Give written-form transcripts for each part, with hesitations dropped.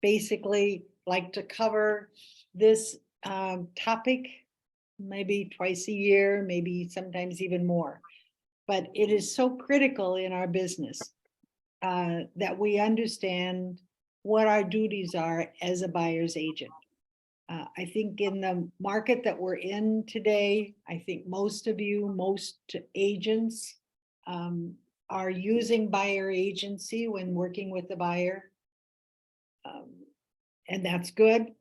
basically like to cover this topic maybe twice a year, maybe sometimes even more. But it is so critical in our business that we understand what our duties are as a buyer's agent. I think in the market that we're in today, I think most of you, most agents are using buyer agency when working with the buyer. And that's good.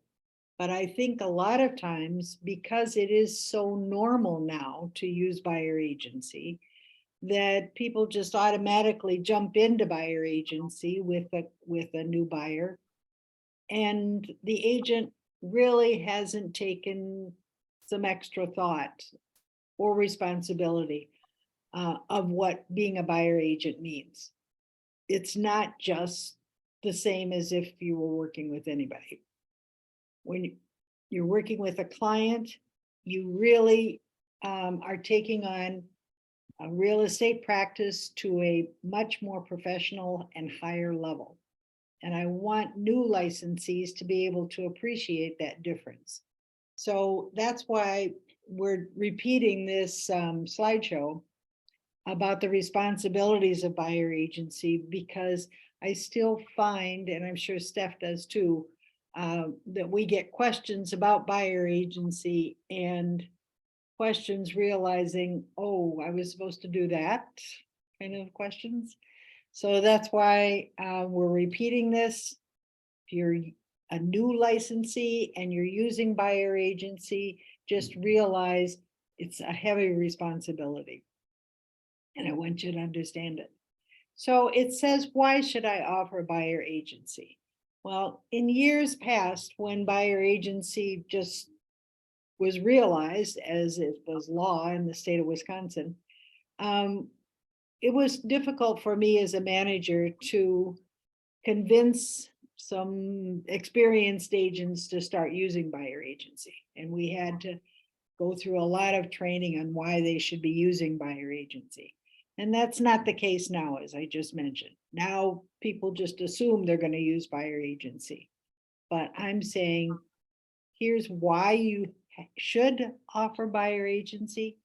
But I think a lot of times, because it is so normal now to use buyer agency, that people just automatically jump into buyer agency with a new buyer. And the agent really hasn't taken some extra thought or responsibility of what being a buyer agent means. It's not just the same as if you were working with anybody. When you're working with a client, you really are taking on a real estate practice to a much more professional and higher level. And I want new licensees to be able to appreciate that difference. So that's why we're repeating this slideshow about the responsibilities of buyer agency, because I still find, and I'm sure Steph does too, that we get questions about buyer agency and questions realizing, oh, I was supposed to do that kind of questions. So that's why we're repeating this. If you're a new licensee and you're using buyer agency, just realize it's a heavy responsibility. And I want you to understand it. So it says, why should I offer buyer agency? Well, in years past, when buyer agency just was realized as it was law in the state of Wisconsin, it was difficult for me as a manager to convince some experienced agents to start using buyer agency. And we had to go through a lot of training on why they should be using buyer agency. And that's not the case now, as I just mentioned. Now people just assume they're going to use buyer agency. But I'm saying, here's why you should offer buyer agency.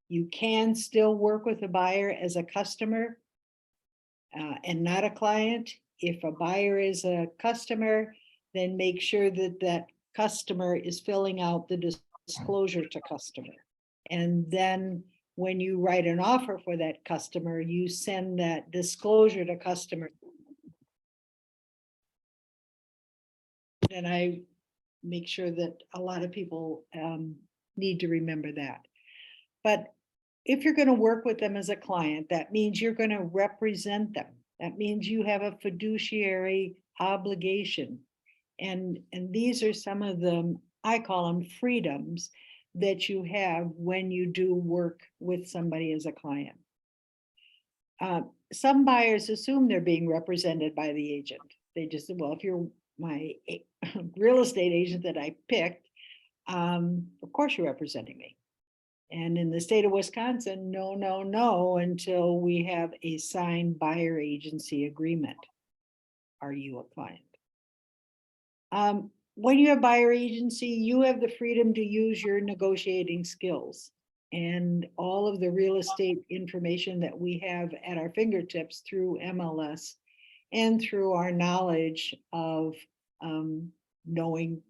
You can still work with a buyer as a customer and not a client. If a buyer is a customer, then make sure that that customer is filling out the disclosure to customer. And then when you write an offer for that customer, you send that disclosure to customer. And I make sure that a lot of people need to remember that. But if you're going to work with them as a client, that means you're going to represent them. That means you have a fiduciary obligation. And these are some of them, I call them freedoms, that you have when you do work with somebody as a client. Some buyers assume they're being represented by the agent. They just say, well, if you're my real estate agent that I picked, of course you're representing me. And in the state of Wisconsin, no, until we have a signed buyer agency agreement. Are you a client? When you have buyer agency, you have the freedom to use your negotiating skills and all of the real estate information that we have at our fingertips through MLS and through our knowledge of knowing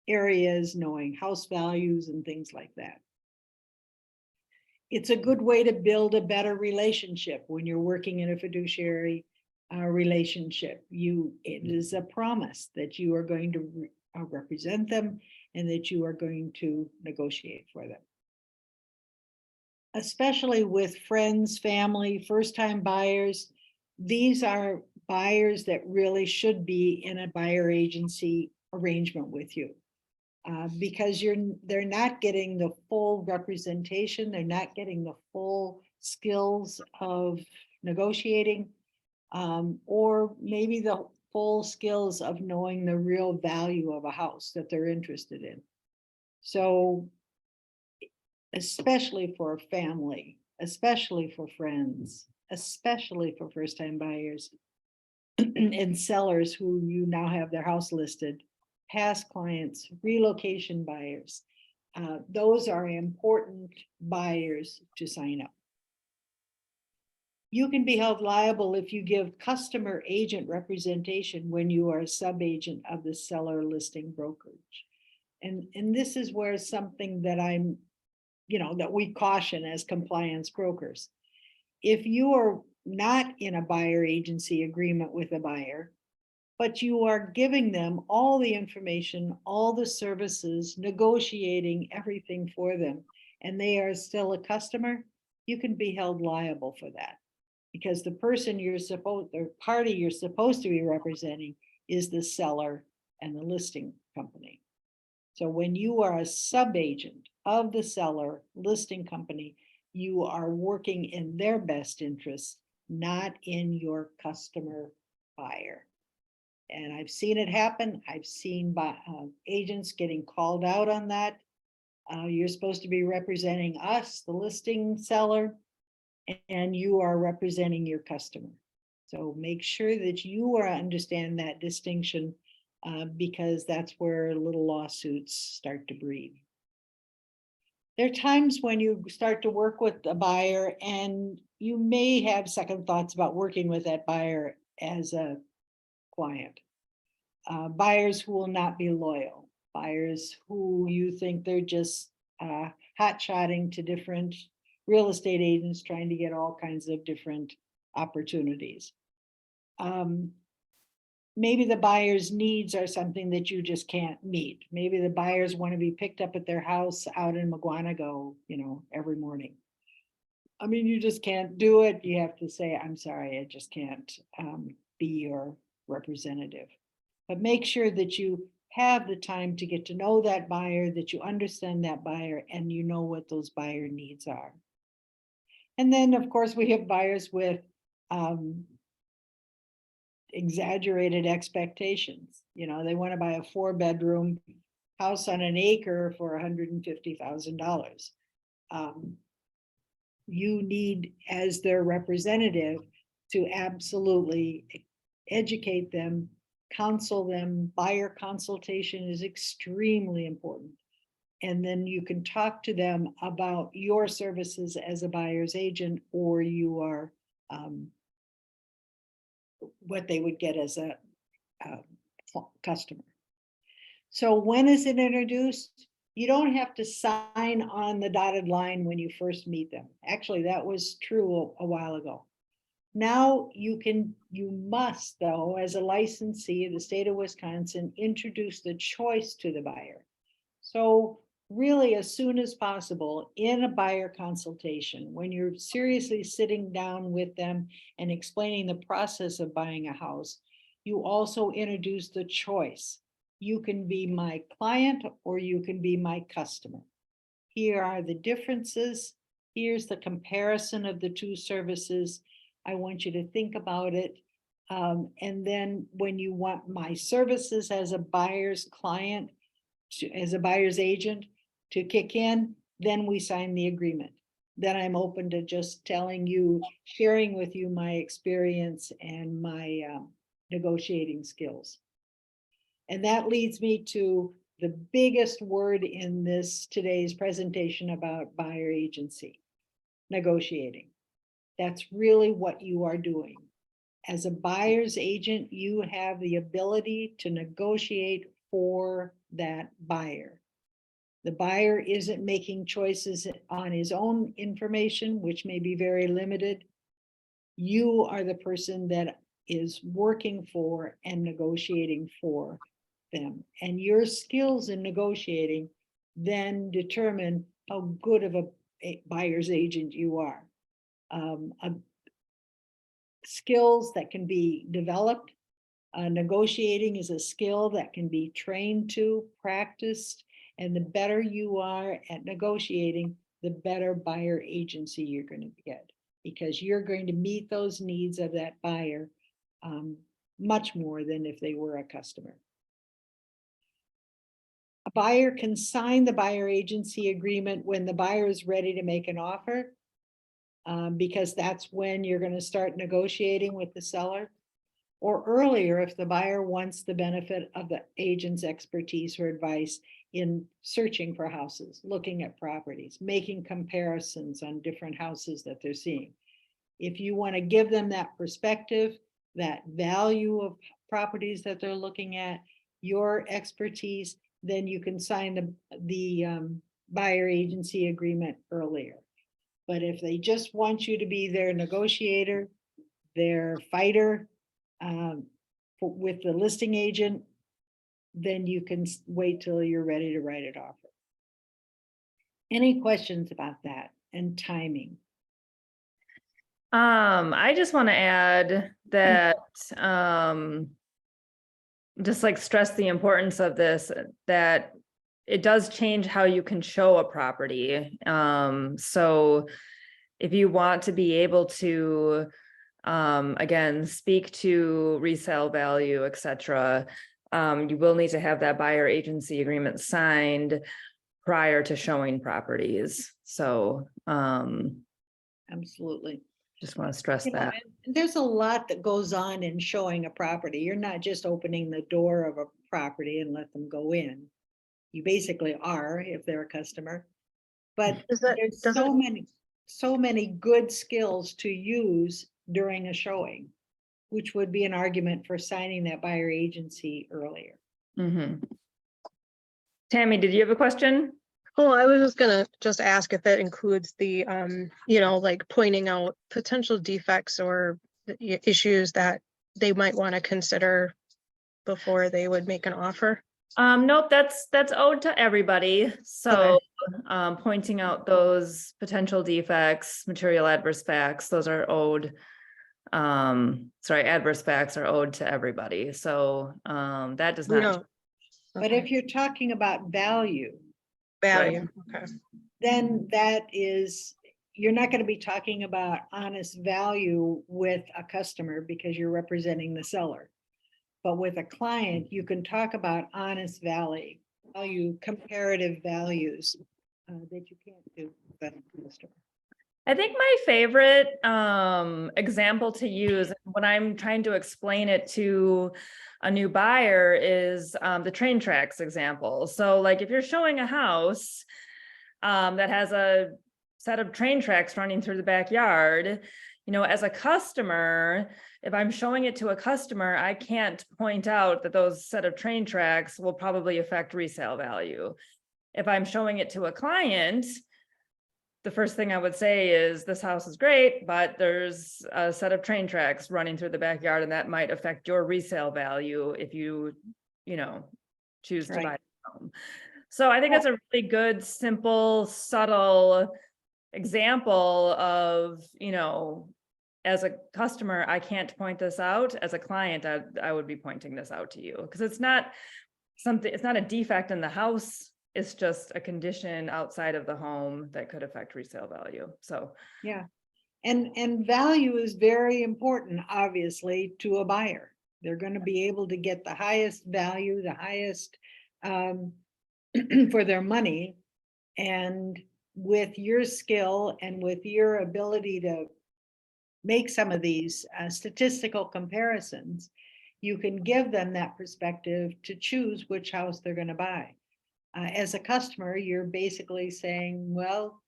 areas, knowing house values and things like that. It's a good way to build a better relationship when you're working in a fiduciary relationship. It is a promise that you are going to represent them and that you are going to negotiate for them. Especially with friends, family, first-time buyers, these are buyers that really should be in a buyer agency arrangement with you. Because they're not getting the full representation, they're not getting the full skills of negotiating, or maybe the full skills of knowing the real value of a house that they're interested in. So, especially for a family, especially for friends, especially for first-time buyers, and sellers who you now have their house listed, past clients, relocation buyers. Those are important buyers to sign up. You can be held liable if you give customer agent representation when you are a sub-agent of the seller listing brokerage. And this is where something that that we caution as compliance brokers. If you are not in a buyer agency agreement with a buyer, but you are giving them all the information, all the services, negotiating everything for them, and they are still a customer, you can be held liable for that. Because the party you're supposed to be representing is the seller and the listing company. So when you are a sub-agent of the seller listing company, you are working in their best interest, not in your customer buyer. And I've seen it happen. I've seen agents getting called out on that. You're supposed to be representing us, the listing seller, and you are representing your customer. So make sure that you understand that distinction, because that's where little lawsuits start to breed. There are times when you start to work with a buyer and you may have second thoughts about working with that buyer as a client. Buyers who will not be loyal, buyers who you think they're just hot-shotting to different real estate agents trying to get all kinds of different opportunities. Maybe the buyer's needs are something that you just can't meet. Maybe the buyers want to be picked up at their house out in McGuanago, every morning. I mean, you just can't do it. You have to say, I'm sorry, I just can't be your representative. But make sure that you have the time to get to know that buyer, that you understand that buyer, and you know what those buyer needs are. And then, of course, we have buyers with exaggerated expectations. They want to buy a 4-bedroom house on an acre for $150,000. You need, as their representative, to absolutely educate them, counsel them. Buyer consultation is extremely important. And then you can talk to them about your services as a buyer's agent, or you are what they would get as a customer. So when is it introduced? You don't have to sign on the dotted line when you first meet them. Actually, that was true a while ago. Now you must, though, as a licensee of the state of Wisconsin, introduce the choice to the buyer. So really, as soon as possible in a buyer consultation, when you're seriously sitting down with them and explaining the process of buying a house, you also introduce the choice. You can be my client or you can be my customer. Here are the differences. Here's the comparison of the two services. I want you to think about it. And then when you want my services as a buyer's client, as a buyer's agent to kick in, then we sign the agreement. Then I'm open to just telling you, sharing with you my experience and my negotiating skills. And that leads me to the biggest word in today's presentation about buyer agency, negotiating. That's really what you are doing. As a buyer's agent, you have the ability to negotiate for that buyer. The buyer isn't making choices on his own information, which may be very limited. You are the person that is working for and negotiating for them. And your skills in negotiating then determine how good of a buyer's agent you are. Skills that can be developed. Negotiating is a skill that can be trained to, practiced, and the better you are at negotiating, the better buyer agency you're going to get, because you're going to meet those needs of that buyer much more than if they were a customer. A buyer can sign the buyer agency agreement when the buyer is ready to make an offer, because that's when you're going to start negotiating with the seller. or earlier if the buyer wants the benefit of the agent's expertise or advice in searching for houses, looking at properties, making comparisons on different houses that they're seeing. If you want to give them that perspective, that value of properties that they're looking at, your expertise, then you can sign the buyer agency agreement earlier. But if they just want you to be their negotiator, their fighter with the listing agent, then you can wait till you're ready to write an offer. Any questions about that and timing? I just want to add that just like stress the importance of this, that it does change how you can show a property. So if you want to be able to again speak to resale value, etc., you will need to have that buyer agency agreement signed prior to showing properties. So absolutely. Just want to stress that. There's a lot that goes on in showing a property. You're not just opening the door of a property and let them go in. You basically are if they're a customer. But there's so many good skills to use during a showing, which would be an argument for signing that buyer agency earlier. Mm-hmm. Tammy, did you have a question? Oh, I was just gonna ask if it includes the, like pointing out potential defects or issues that they might want to consider before they would make an offer. Nope, that's owed to everybody. So Okay. Pointing out those potential defects, material adverse facts, those are owed. Adverse facts are owed to everybody. So that does not. No. But if you're talking about value, okay, then that is, you're not going to be talking about honest value with a customer because you're representing the seller. But with a client, you can talk about honest value, comparative values that you can't do with a customer. I think my favorite example to use when I'm trying to explain it to a new buyer is the train tracks example. So like if you're showing a house that has a set of train tracks running through the backyard, as a customer, if I'm showing it to a customer, I can't point out that those set of train tracks will probably affect resale value. If I'm showing it to a client, the first thing I would say is this house is great, but there's a set of train tracks running through the backyard and that might affect your resale value if you choose to buy a home. So I think that's a really good, simple, subtle example of, as a customer, I can't point this out. As a client, I would be pointing this out to you because it's not a defect in the house. It's just a condition outside of the home that could affect resale value. So yeah, and value is very important, obviously, to a buyer. They're going to be able to get the highest value, the highest for their money. And with your skill and with your ability to make some of these statistical comparisons, you can give them that perspective to choose which house they're going to buy. As a customer, you're basically saying, well,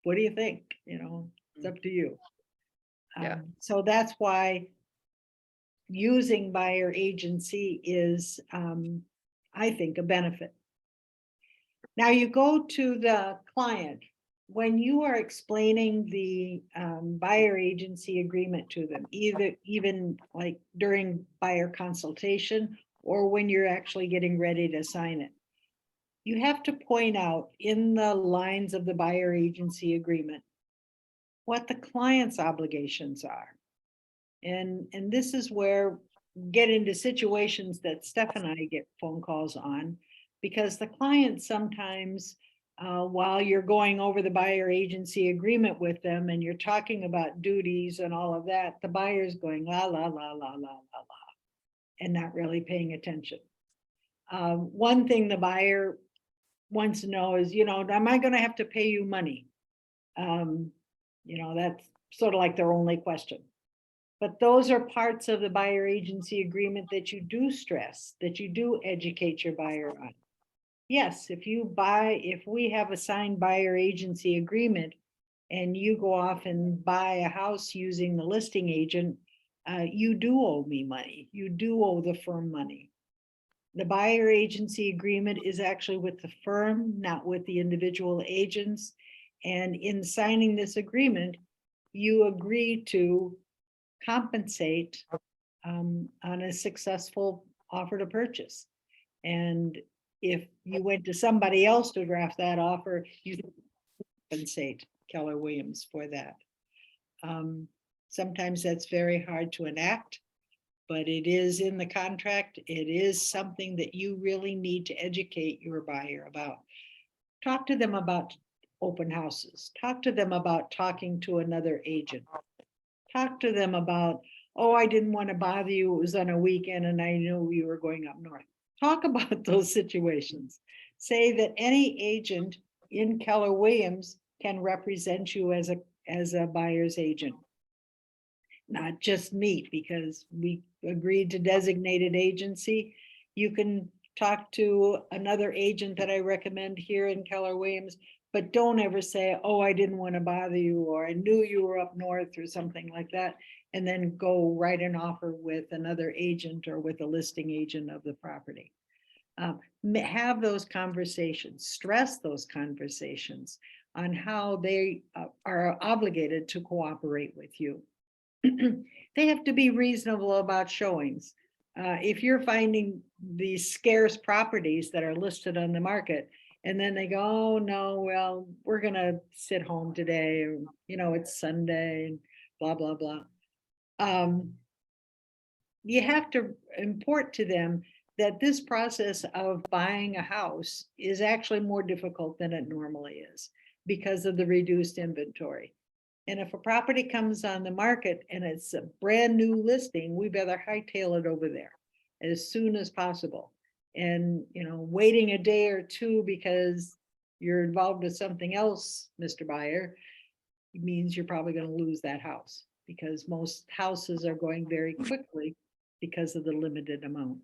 what do you think? It's up to you. So that's why using buyer agency is, I think, a benefit. Now you go to the client. When you are explaining the buyer agency agreement to them, even like during buyer consultation or when you're actually getting ready to sign it, you have to point out in the lines of the buyer agency agreement what the client's obligations are. And this is where we get into situations that Steph and I get phone calls on, because the client sometimes, while you're going over the buyer agency agreement with them and you're talking about duties and all of that, the buyer's going la, la, la, la, la, la, la, and not really paying attention. One thing the buyer wants to know is, am I going to have to pay you money? That's sort of like their only question. But those are parts of the buyer agency agreement that you do stress, that you do educate your buyer on. Yes, if we have a signed buyer agency agreement and you go off and buy a house using the listing agent, you do owe me money. You do owe the firm money. The buyer agency agreement is actually with the firm, not with the individual agents. And in signing this agreement, you agree to compensate on a successful offer to purchase. And if you went to somebody else to draft that offer, you compensate Keller Williams for that. Sometimes that's very hard to enact, but it is in the contract. It is something that you really need to educate your buyer about. Talk to them about open houses. Talk to them about talking to another agent. Talk to them about, oh, I didn't want to bother you. It was on a weekend and I knew you were going up north. Talk about those situations. Say that any agent in Keller Williams can represent you as a buyer's agent. Not just me, because we agreed to designated agency. You can talk to another agent that I recommend here in Keller Williams, but don't ever say, oh, I didn't want to bother you, or I knew you were up north, or something like that, and then go write an offer with another agent or with a listing agent of the property. Have those conversations, stress those conversations on how they are obligated to cooperate with you. They have to be reasonable about showings. If you're finding these scarce properties that are listed on the market, and then they go, oh no, well, we're gonna sit home today, or, you know, it's Sunday and blah, blah, blah. You have to import to them that this process of buying a house is actually more difficult than it normally is because of the reduced inventory. And if a property comes on the market and it's a brand new listing, we better hightail it over there as soon as possible. And, you know, waiting a day or two because you're involved with something else, Mr. Buyer, means you're probably going to lose that house, because most houses are going very quickly because of the limited amount.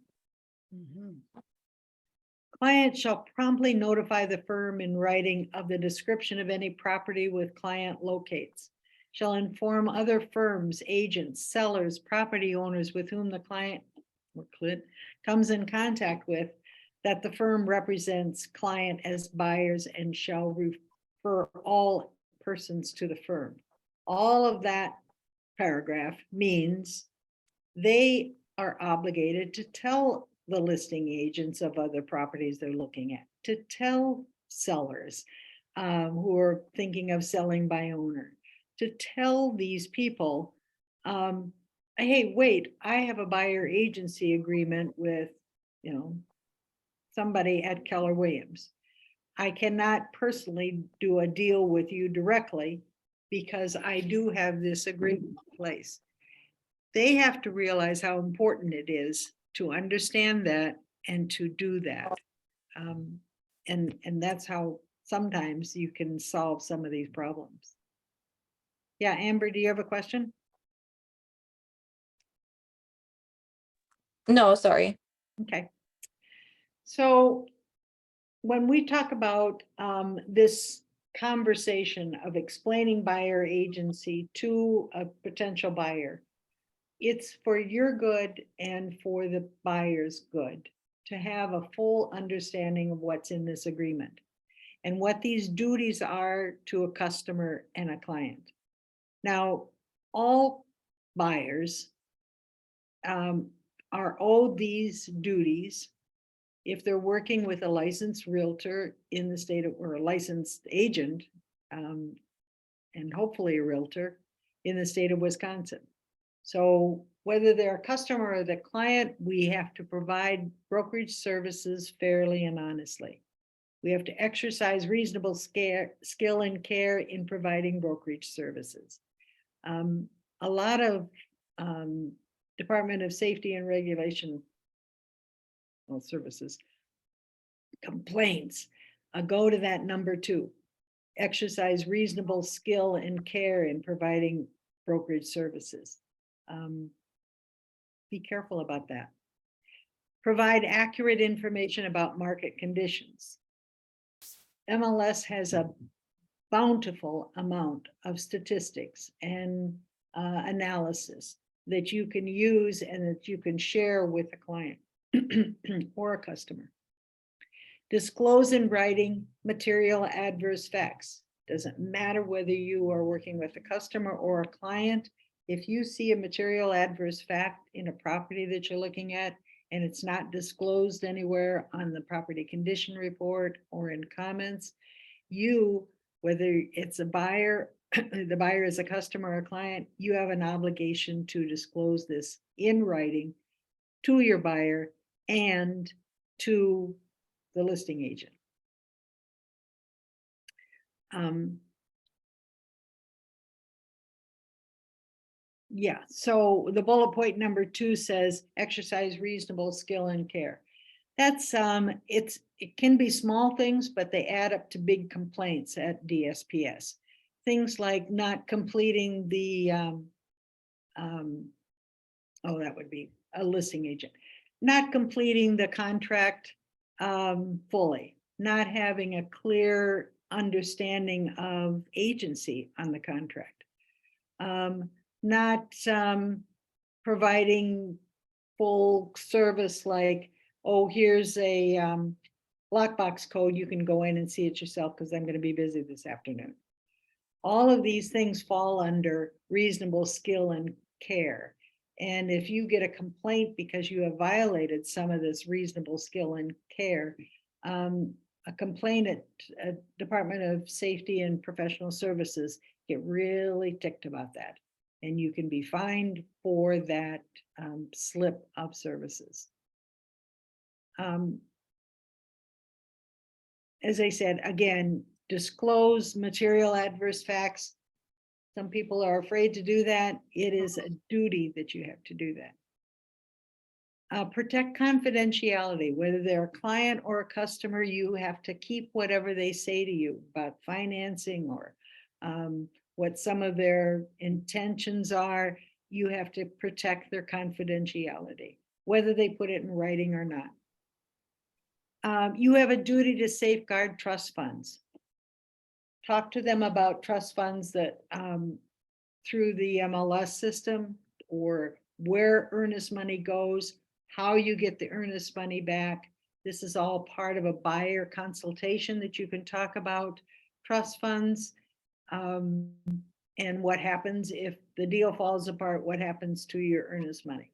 Client shall promptly notify the firm in writing of the description of any property with client locates. Shall inform other firms, agents, sellers, property owners with whom the client comes in contact with that the firm represents client as buyers, and shall refer all persons to the firm. All of that paragraph means they are obligated to tell the listing agents of other properties they're looking at, to tell sellers who are thinking of selling by owner, to tell these people, hey, wait, I have a buyer agency agreement with, you know, somebody at Keller Williams. I cannot personally do a deal with you directly because I do have this agreement in place. They have to realize how important it is to understand that and to do that. And that's how sometimes you can solve some of these problems. Yeah, Amber, do you have a question? No, sorry. Okay. So when we talk about this conversation of explaining buyer agency to a potential buyer, it's for your good and for the buyer's good to have a full understanding of what's in this agreement and what these duties are to a customer and a client. Now, all buyers are owed these duties if they're working with a licensed realtor in the state of, or a licensed agent, and hopefully a realtor in the state of Wisconsin. So whether they're a customer or the client, we have to provide brokerage services fairly and honestly. We have to exercise reasonable skill and care in providing brokerage services. A lot of Department of Safety and Regulation services complaints go to that number 2. Exercise reasonable skill and care in providing brokerage services. Be careful about that. Provide accurate information about market conditions. MLS has a bountiful amount of statistics and analysis that you can use and that you can share with a client or a customer. Disclose in writing material adverse facts. Doesn't matter whether you are working with a customer or a client. If you see a material adverse fact in a property that you're looking at and it's not disclosed anywhere on the property condition report or in comments, you, whether it's a buyer, the buyer is a customer or a client, you have an obligation to disclose this in writing to your buyer and to the listing agent. Yeah, so the bullet point number 2 says exercise reasonable skill and care. That's it can be small things, but they add up to big complaints at DSPS. Things like not completing the oh, that would be a listing agent, not completing the contract fully, not having a clear understanding of agency on the contract, not providing full service like, oh, here's a lockbox code, you can go in and see it yourself because I'm going to be busy this afternoon. All of these things fall under reasonable skill and care. And if you get a complaint because you have violated some of this reasonable skill and care, a complaint at Department of Safety and Professional Services get really ticked about that. And you can be fined for that slip of services. As I said, again, disclose material adverse facts. Some people are afraid to do that. It is a duty that you have to do that. Protect confidentiality, whether they're a client or a customer, you have to keep whatever they say to you about financing or what some of their intentions are. You have to protect their confidentiality, whether they put it in writing or not. You have a duty to safeguard trust funds. Talk to them about trust funds that through the MLS system, or where earnest money goes, how you get the earnest money back. This is all part of a buyer consultation that you can talk about trust funds and what happens if the deal falls apart, what happens to your earnest money.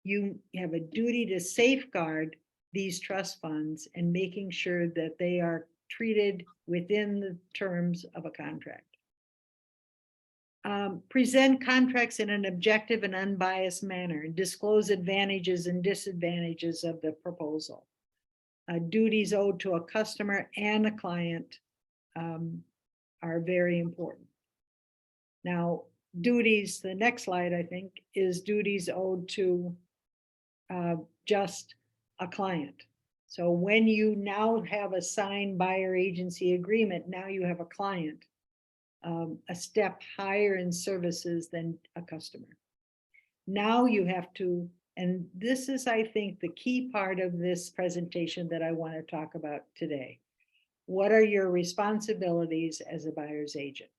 You have a duty to safeguard these trust funds and making sure that they are treated within the terms of a contract. Present contracts in an objective and unbiased manner and disclose advantages and disadvantages of the proposal. Duties owed to a customer and a client are very important. Now, duties, the next slide, I think, is duties owed to just a client. So when you now have a signed buyer agency agreement, now you have a client, a step higher in services than a customer. Now you have to, and this is, I think, the key part of this presentation that I want to talk about today. What are your responsibilities as a buyer's agent?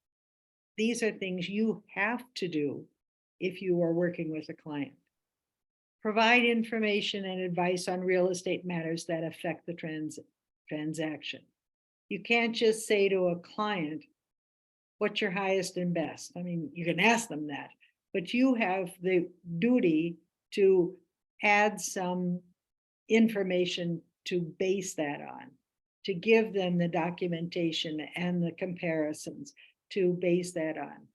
These are things you have to do if you are working with a client. Provide information and advice on real estate matters that affect the transaction. You can't just say to a client, what's your highest and best? I mean, you can ask them that, but you have the duty to add some information to base that on, to give them the documentation and the comparisons to base that on,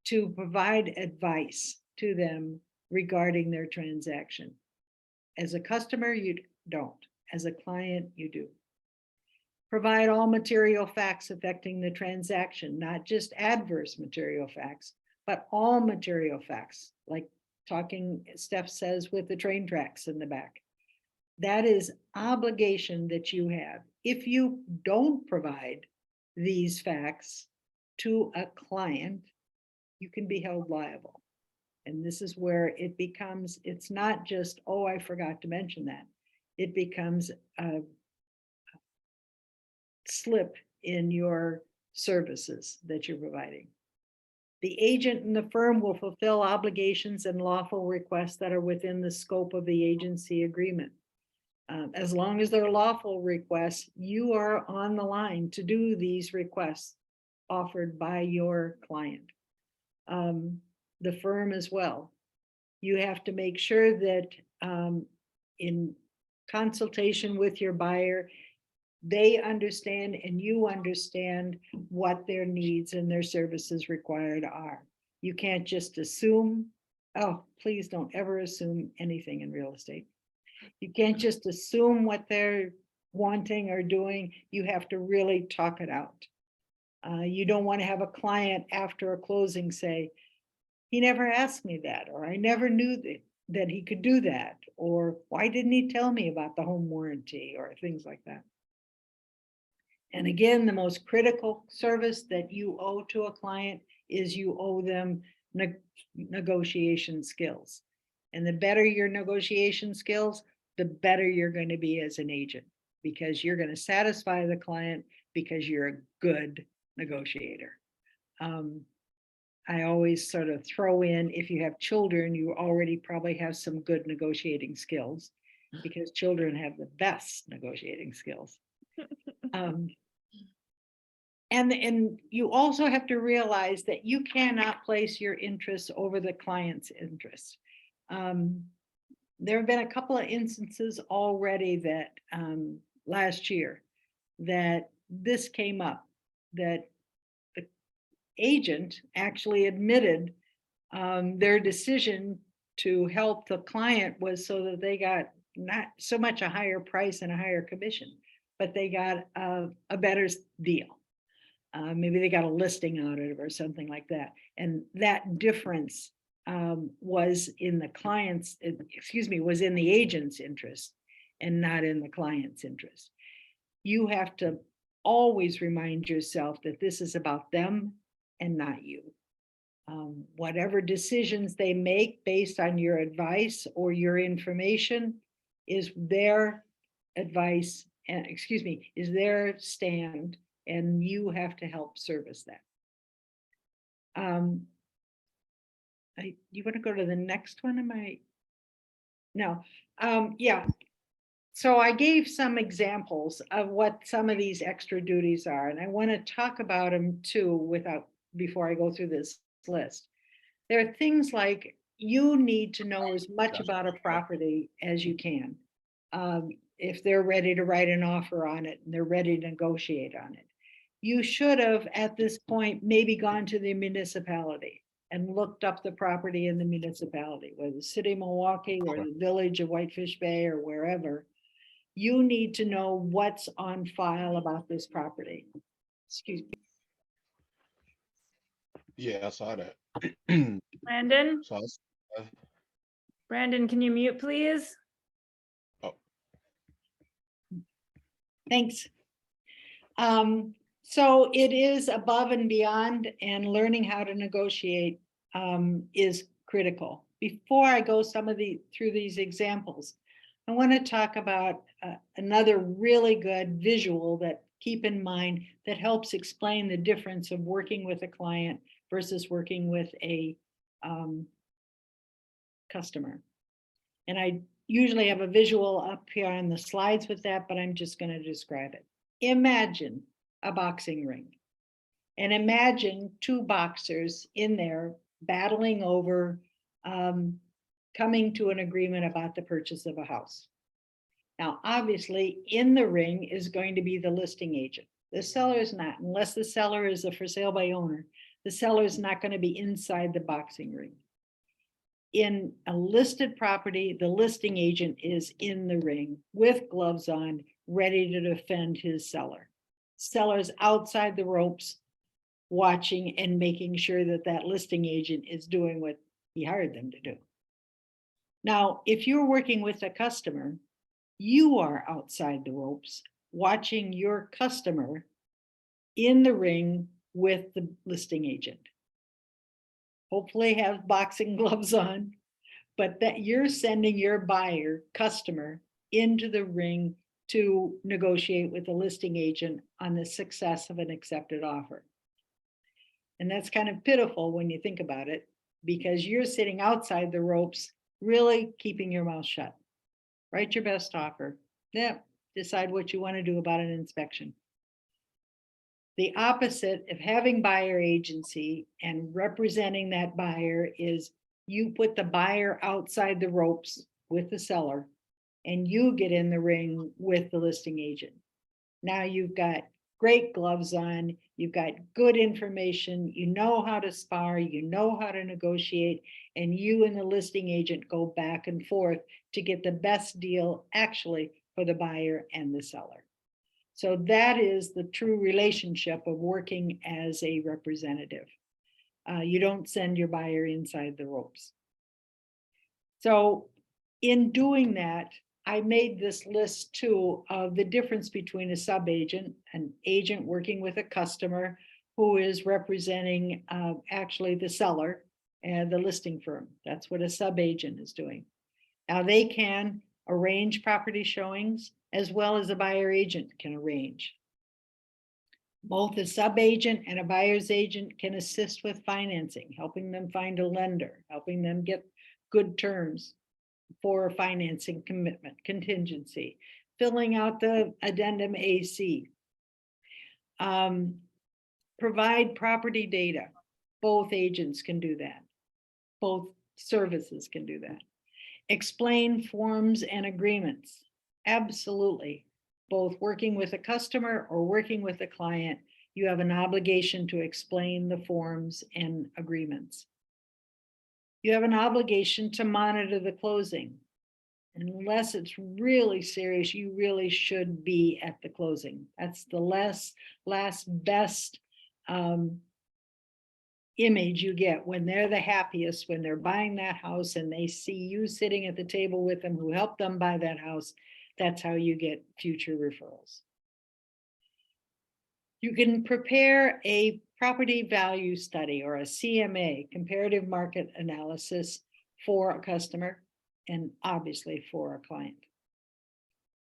to provide advice to them regarding their transaction. As a customer, you don't. As a client, you do. Provide all material facts affecting the transaction, not just adverse material facts, but all material facts, like talking, Steph says, with the train tracks in the back. That is obligation that you have. If you don't provide these facts to a client, you can be held liable. And this is where it becomes, it's not just, oh, I forgot to mention that. It becomes a slip in your services that you're providing. The agent and the firm will fulfill obligations and lawful requests that are within the scope of the agency agreement. As long as they're lawful requests, you are on the line to do these requests offered by your client. The firm as well. You have to make sure that in consultation with your buyer, they understand and you understand what their needs and their services required are. You can't just assume, oh, please don't ever assume anything in real estate. You can't just assume what they're wanting or doing. You have to really talk it out. You don't want to have a client after a closing say, he never asked me that, or I never knew that he could do that, or why didn't he tell me about the home warranty, or things like that. And again, the most critical service that you owe to a client is you owe them negotiation skills. And the better your negotiation skills, the better you're going to be as an agent, because you're going to satisfy the client because you're a good negotiator. I always sort of throw in, if you have children, you already probably have some good negotiating skills, because children have the best negotiating skills. And you also have to realize that you cannot place your interests over the client's interests. There have been a couple of instances already that last year that this came up, that the agent actually admitted their decision to help the client was so that they got not so much a higher price and a higher commission, but they got a better deal. Maybe they got a listing out of it or something like that. And that difference was in the client's, was in the agent's interest and not in the client's interest. You have to always remind yourself that this is about them and not you. Whatever decisions they make based on your advice or your information is their advice, and is their stand, and you have to help service that. You want to go to the next one? Am I? No. Yeah. So I gave some examples of what some of these extra duties are, and I want to talk about them too before I go through this list. There are things like you need to know as much about a property as you can. If they're ready to write an offer on it and they're ready to negotiate on it. You should have at this point maybe gone to the municipality and looked up the property in the municipality, whether the city of Milwaukee or the village of Whitefish Bay or wherever. You need to know what's on file about this property. Excuse me. Yeah, I saw that. Brandon, So Brandon, can you mute, please? Thanks. So it is above and beyond, and learning how to negotiate is critical. Before I go through these examples, I want to talk about another really good visual that keep in mind that helps explain the difference of working with a client versus working with a customer. And I usually have a visual up here on the slides with that, but I'm just going to describe it. Imagine a boxing ring, and imagine two boxers in there battling over coming to an agreement about the purchase of a house. Now, obviously, in the ring is going to be the listing agent. The seller is not, unless the seller is a for sale by owner, the seller is not going to be inside the boxing ring. In a listed property, the listing agent is in the ring with gloves on, ready to defend his seller. Seller's outside the ropes, watching and making sure that that listing agent is doing what he hired them to do. Now, if you're working with a customer, you are outside the ropes, watching your customer in the ring with the listing agent, hopefully have boxing gloves on, but that you're sending your buyer, customer, into the ring to negotiate with the listing agent on the success of an accepted offer. And that's kind of pitiful when you think about it, because you're sitting outside the ropes, really keeping your mouth shut. Write your best offer. Yeah, decide what you want to do about an inspection. The opposite of having buyer agency and representing that buyer is you put the buyer outside the ropes with the seller and you get in the ring with the listing agent. Now you've got great gloves on, you've got good information, you know how to spar, you know how to negotiate, and you and the listing agent go back and forth to get the best deal actually for the buyer and the seller. So that is the true relationship of working as a representative. You don't send your buyer inside the ropes. So in doing that, I made this list too of the difference between a sub-agent, an agent working with a customer who is representing actually the seller and the listing firm. That's what a sub-agent is doing. Now they can arrange property showings as well as a buyer agent can arrange. Both a sub-agent and a buyer's agent can assist with financing, helping them find a lender, helping them get good terms for a financing commitment, contingency, filling out the addendum AC. Provide property data. Both agents can do that. Both services can do that. Explain forms and agreements. Absolutely. Both working with a customer or working with a client, you have an obligation to explain the forms and agreements. You have an obligation to monitor the closing. Unless it's really serious, you really should be at the closing. That's the last best image you get when they're the happiest, when they're buying that house and they see you sitting at the table with them who helped them buy that house. That's how you get future referrals. You can prepare a property value study or a CMA, comparative market analysis, for a customer and obviously for a client.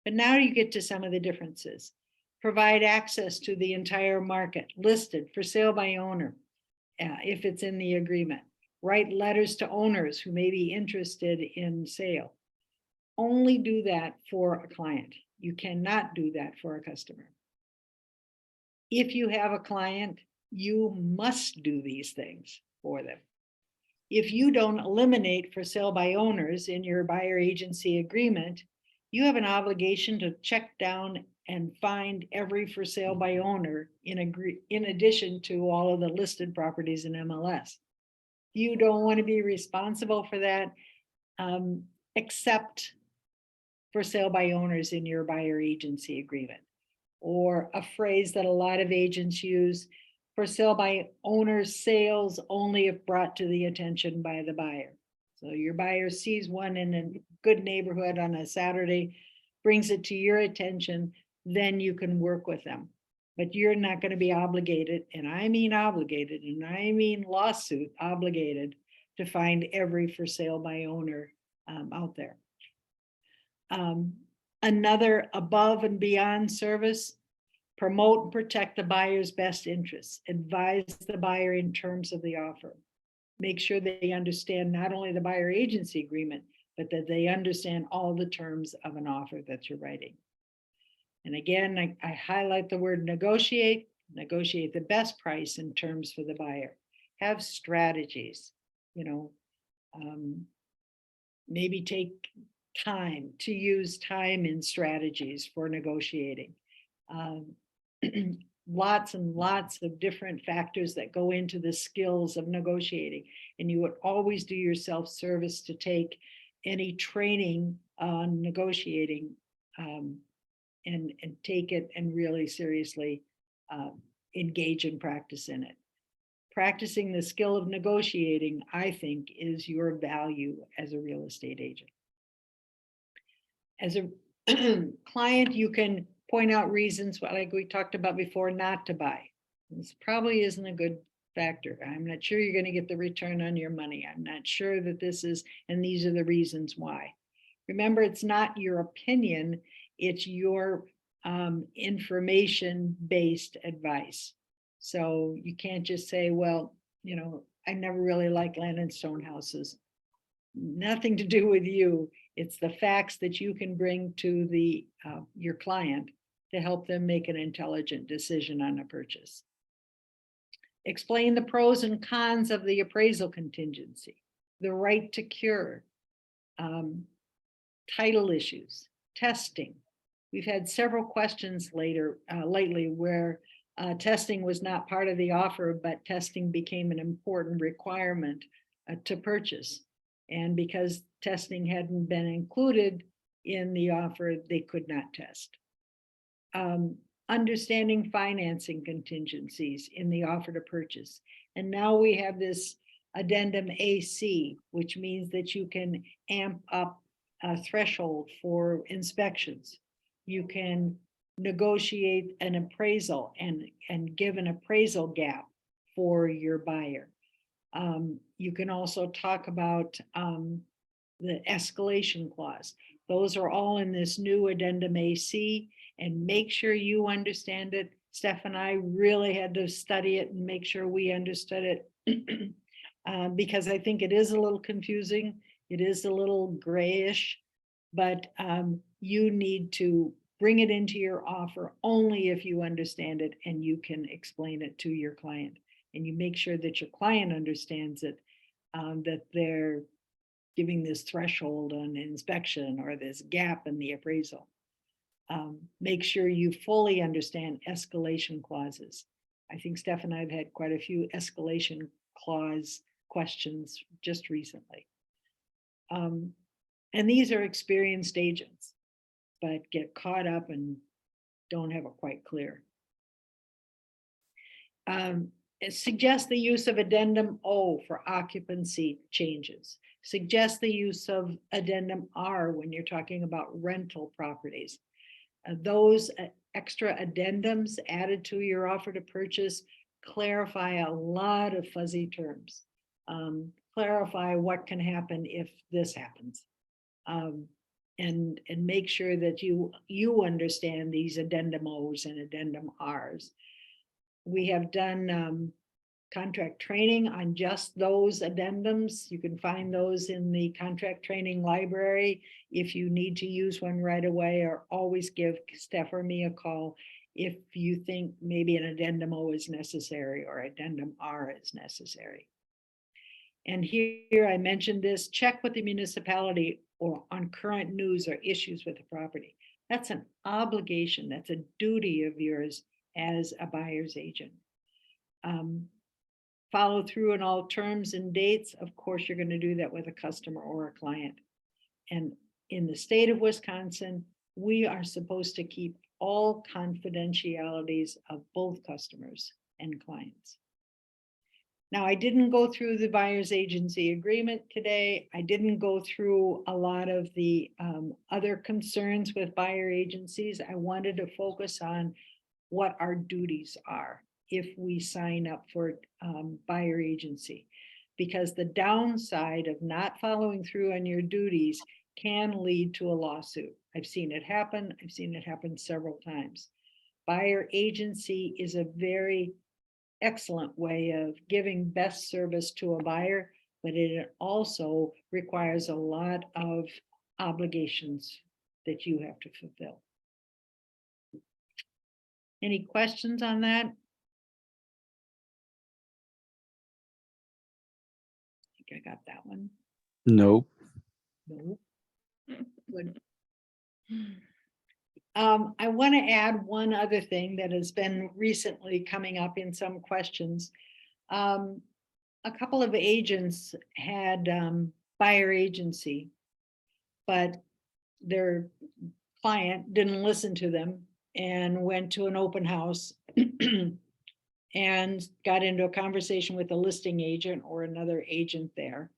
But now you get to some of the differences. Provide access to the entire market, listed, for sale by owner, if it's in the agreement. Write letters to owners who may be interested in sale. Only do that for a client. You cannot do that for a customer. If you have a client, you must do these things for them. If you don't eliminate for sale by owners in your buyer agency agreement, you have an obligation to check down and find every for sale by owner in addition to all of the listed properties in MLS. You don't want to be responsible for that, except for sale by owners in your buyer agency agreement. Or a phrase that a lot of agents use, for sale by owners sales only if brought to the attention by the buyer. So your buyer sees one in a good neighborhood on a Saturday, brings it to your attention, then you can work with them. But you're not going to be obligated, and I mean obligated, and I mean lawsuit obligated, to find every for sale by owner out there. Another above and beyond service: promote and protect the buyer's best interests. Advise the buyer in terms of the offer. Make sure they understand not only the buyer agency agreement, but that they understand all the terms of an offer that you're writing. And again, I highlight the word negotiate. Negotiate the best price and terms for the buyer. Have strategies, maybe take time to use time in strategies for negotiating. Lots and lots of different factors that go into the skills of negotiating. And you would always do yourself service to take any training on negotiating and take it and really seriously engage and practice in it. Practicing the skill of negotiating, I think, is your value as a real estate agent. As a client, you can point out reasons, like we talked about before, not to buy. This probably isn't a good factor. I'm not sure you're going to get the return on your money. I'm not sure that this is, and these are the reasons why. Remember, it's not your opinion, it's your information-based advice. So you can't just say, well, you know, I never really liked land and stone houses. Nothing to do with you. It's the facts that you can bring to the your client to help them make an intelligent decision on a purchase. Explain the pros and cons of the appraisal contingency, the right to cure, title issues, testing. We've had several questions lately where testing was not part of the offer, but testing became an important requirement to purchase. And because testing hadn't been included in the offer, they could not test. Understanding financing contingencies in the offer to purchase. And now we have this addendum AC, which means that you can amp up a threshold for inspections. You can negotiate an appraisal and give an appraisal gap for your buyer. You can also talk about the escalation clause. Those are all in this new addendum AC, and make sure you understand it. Steph and I really had to study it and make sure we understood it because I think it is a little confusing. It is a little grayish, but you need to bring it into your offer only if you understand it and you can explain it to your client. And you make sure that your client understands it, that they're giving this threshold on inspection or this gap in the appraisal. Make sure you fully understand escalation clauses. I think Steph and I have had quite a few escalation clause questions just recently. And these are experienced agents, but get caught up and don't have it quite clear. Suggest the use of addendum O for occupancy changes. Suggest the use of addendum R when you're talking about rental properties. Those extra addendums added to your offer to purchase clarify a lot of fuzzy terms. Clarify what can happen if this happens. And make sure that you understand these addendum O's and addendum R's. We have done contract training on just those addendums. You can find those in the contract training library if you need to use one right away, or always give Steph or me a call if you think maybe an addendum O is necessary or addendum R is necessary. And here I mentioned this, check with the municipality or on current news or issues with the property. That's an obligation, that's a duty of yours as a buyer's agent. Follow through on all terms and dates. Of course, you're going to do that with a customer or a client. And in the state of Wisconsin, we are supposed to keep all confidentialities of both customers and clients. Now, I didn't go through the buyer's agency agreement today. I didn't go through a lot of the other concerns with buyer agencies. I wanted to focus on what our duties are if we sign up for buyer agency, because the downside of not following through on your duties can lead to a lawsuit. I've seen it happen. I've seen it happen several times. Buyer agency is a very excellent way of giving best service to a buyer, but it also requires a lot of obligations that you have to fulfill. Any questions on that? I think I got that one. Nope. No. Good. I want to add one other thing that has been recently coming up in some questions. A couple of agents had buyer agency, but their client didn't listen to them and went to an open house and got into a conversation with a listing agent or another agent there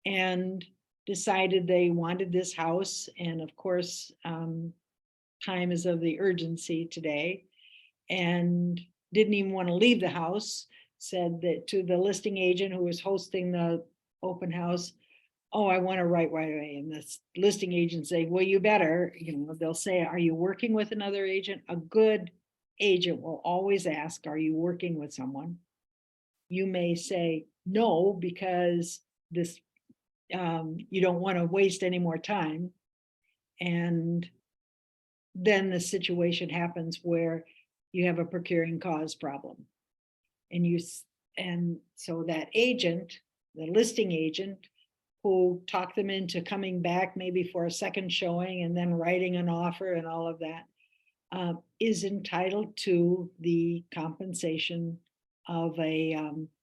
and decided they wanted this house. And of course, time is of the urgency today, and didn't even want to leave the house. said that to the listing agent who was hosting the open house, oh, I want to write right away. And this listing agent say, well, you better, they'll say, are you working with another agent? A good agent will always ask, are you working with someone? You may say no, because this, you don't want to waste any more time. And then the situation happens where you have a procuring cause problem. And so that agent, the listing agent, who talked them into coming back maybe for a second showing and then writing an offer and all of that, is entitled to the compensation of the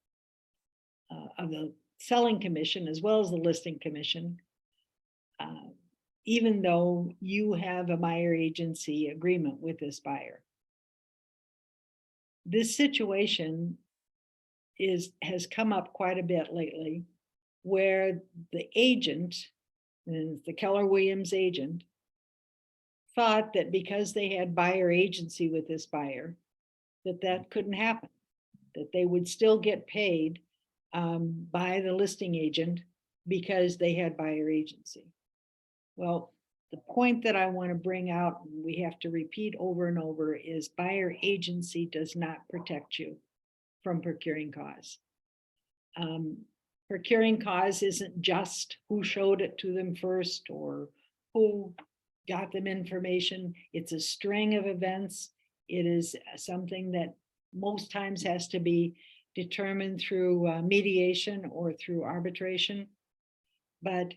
selling commission as well as the listing commission, even though you have a buyer agency agreement with this buyer. This situation has come up quite a bit lately, where the agent, and the Keller Williams agent, thought that because they had buyer agency with this buyer, that couldn't happen, that they would still get paid by the listing agent because they had buyer agency. Well, the point that I want to bring out, and we have to repeat over and over, is buyer agency does not protect you from procuring cause. Procuring cause isn't just who showed it to them first or who got them information. It's a string of events. It is something that most times has to be determined through mediation or through arbitration. But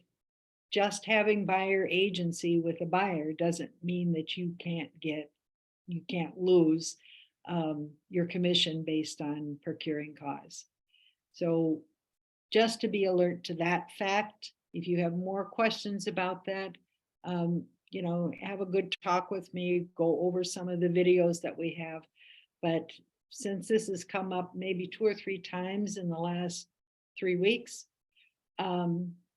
just having buyer agency with a buyer doesn't mean that you can't lose your commission based on procuring cause. So just to be alert to that fact, if you have more questions about that, have a good talk with me, go over some of the videos that we have. But since this has come up maybe 2 or 3 times in the last 3 weeks,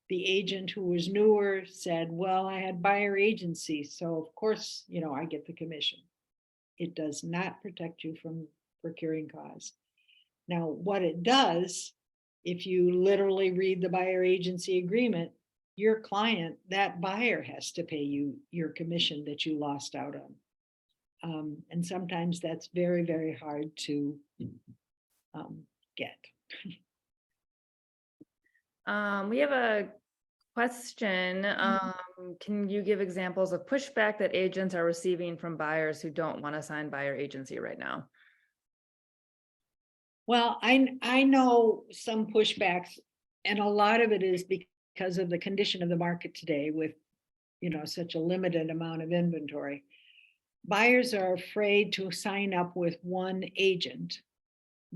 the agent who was newer said, well, I had buyer agency, so of course, I get the commission. It does not protect you from procuring cause. Now, what it does, if you literally read the buyer agency agreement, your client, that buyer, has to pay you your commission that you lost out on. And sometimes that's very, very hard to get. We have a question. Can you give examples of pushback that agents are receiving from buyers who don't want to sign buyer agency right now? Well, I know some pushbacks, and a lot of it is because of the condition of the market today with, such a limited amount of inventory. Buyers are afraid to sign up with one agent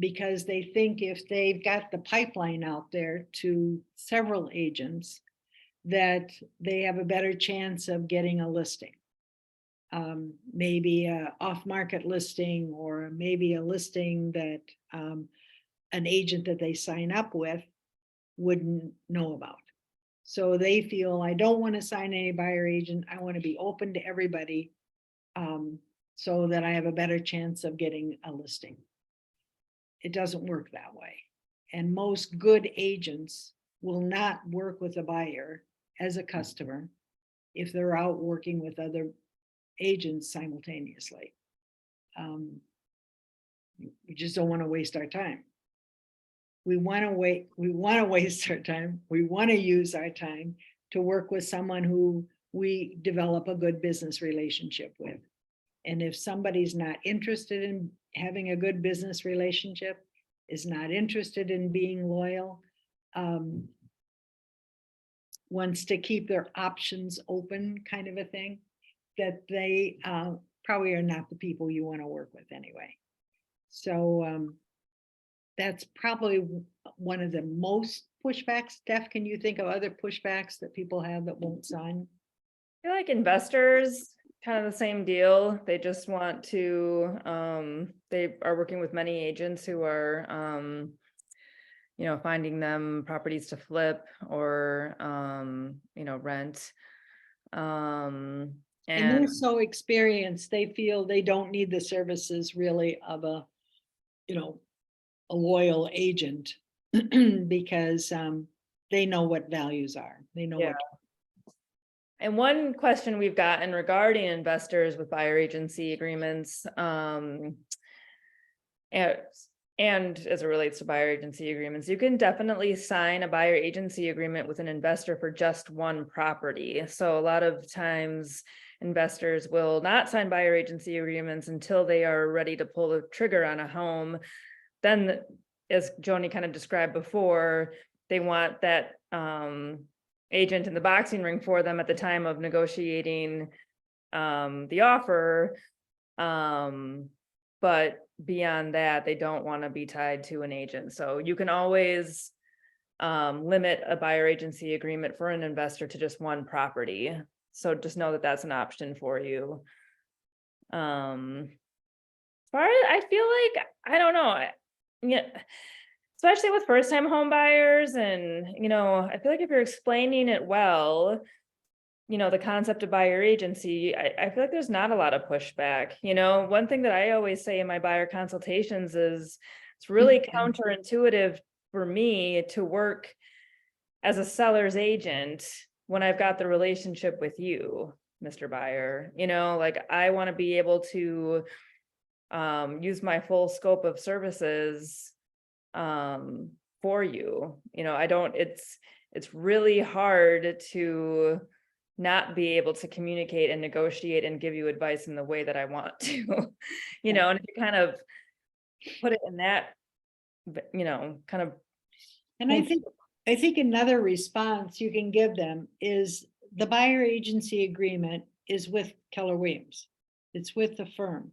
because they think if they've got the pipeline out there to several agents, that they have a better chance of getting a listing. Maybe a off-market listing, or maybe a listing that an agent that they sign up with wouldn't know about. So they feel, I don't want to sign any buyer agent. I want to be open to everybody so that I have a better chance of getting a listing. It doesn't work that way. And most good agents will not work with a buyer as a customer if they're out working with other agents simultaneously. We just don't want to waste our time. We want to waste our time. We want to use our time to work with someone who we develop a good business relationship with. And if somebody's not interested in having a good business relationship, is not interested in being loyal, wants to keep their options open, kind of a thing, that they probably are not the people you want to work with anyway. So that's probably one of the most pushbacks. Steph, can you think of other pushbacks that people have that won't sign? I feel like investors, kind of the same deal. They just want to, they are working with many agents who are, finding them properties to flip or, rent. And they're so experienced, they feel they don't need the services really of a, a loyal agent because they know what values are. They know Yeah. And one question we've gotten regarding investors with buyer agency agreements, and as it relates to buyer agency agreements, you can definitely sign a buyer agency agreement with an investor for just one property. So a lot of times investors will not sign buyer agency agreements until they are ready to pull the trigger on a home. Then, as Joni kind of described before, they want that agent in the boxing ring for them at the time of negotiating the offer. But beyond that, they don't want to be tied to an agent. So you can always limit a buyer agency agreement for an investor to just one property. So just know that that's an option for you. As far as I feel like, I don't know. Yeah, especially with first-time home buyers, and I feel like if you're explaining it well, the concept of buyer agency, I feel like there's not a lot of pushback. One thing that I always say in my buyer consultations is it's really counterintuitive for me to work as a seller's agent when I've got the relationship with you, Mr. Buyer. Like, I want to be able to use my full scope of services for you. It's really hard to not be able to communicate and negotiate and give you advice in the way that I want to, and if you kind of put it in that, kind of. And I think another response you can give them is the buyer agency agreement is with Keller Williams. It's with the firm.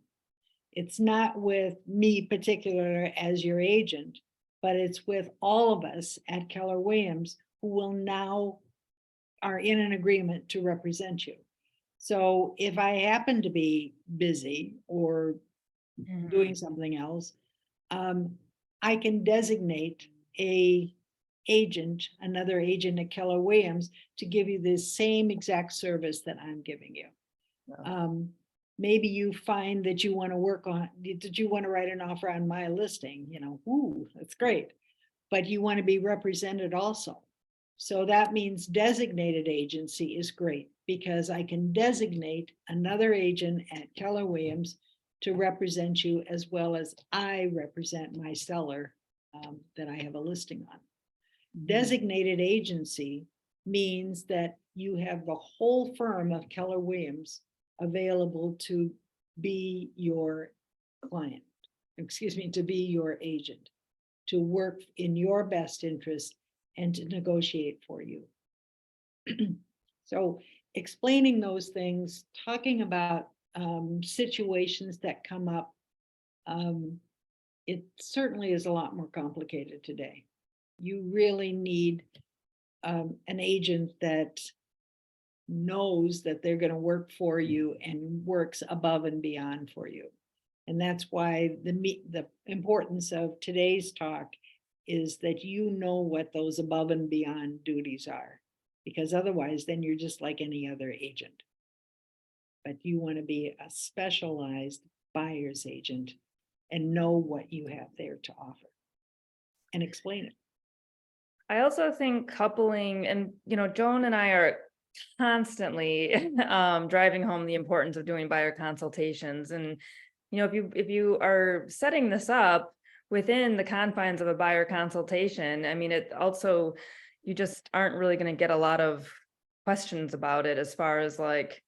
It's not with me particular as your agent, but it's with all of us at Keller Williams who will now are in an agreement to represent you. So if I happen to be busy or doing something else, I can designate another agent at Keller Williams to give you the same exact service that I'm giving you. Yeah. Maybe you find that you want to work on, did you want to write an offer on my listing? Ooh, that's great. But you want to be represented also. So that means designated agency is great because I can designate another agent at Keller Williams to represent you as well as I represent my seller that I have a listing on. Designated agency means that you have the whole firm of Keller Williams available to be your client, to be your agent, to work in your best interest and to negotiate for you. So explaining those things, talking about situations that come up, it certainly is a lot more complicated today. You really need an agent that knows that they're going to work for you and works above and beyond for you. And that's why the importance of today's talk is that you know what those above and beyond duties are, because otherwise then you're just like any other agent. But you want to be a specialized buyer's agent and know what you have there to offer and explain it. I also think coupling, and Joan and I are constantly driving home the importance of doing buyer consultations. And if you are setting this up within the confines of a buyer consultation, I mean, it also, you just aren't really going to get a lot of questions about it as far as like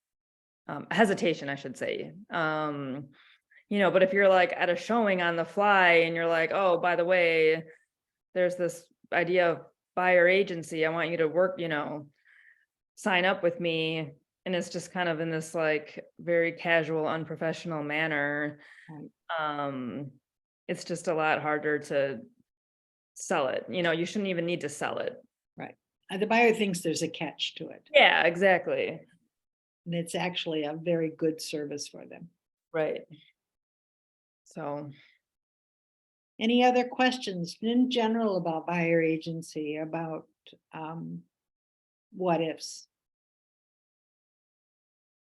hesitation, I should say. But if you're like at a showing on the fly and you're like, oh, by the way, there's this idea of buyer agency, I want you to work, sign up with me. And it's just kind of in this like very casual, unprofessional manner. Right. It's just a lot harder to sell it. You shouldn't even need to sell it. Right. The buyer thinks there's a catch to it. Yeah, exactly. And it's actually a very good service for them. Right. So. Any other questions in general about buyer agency, about what ifs?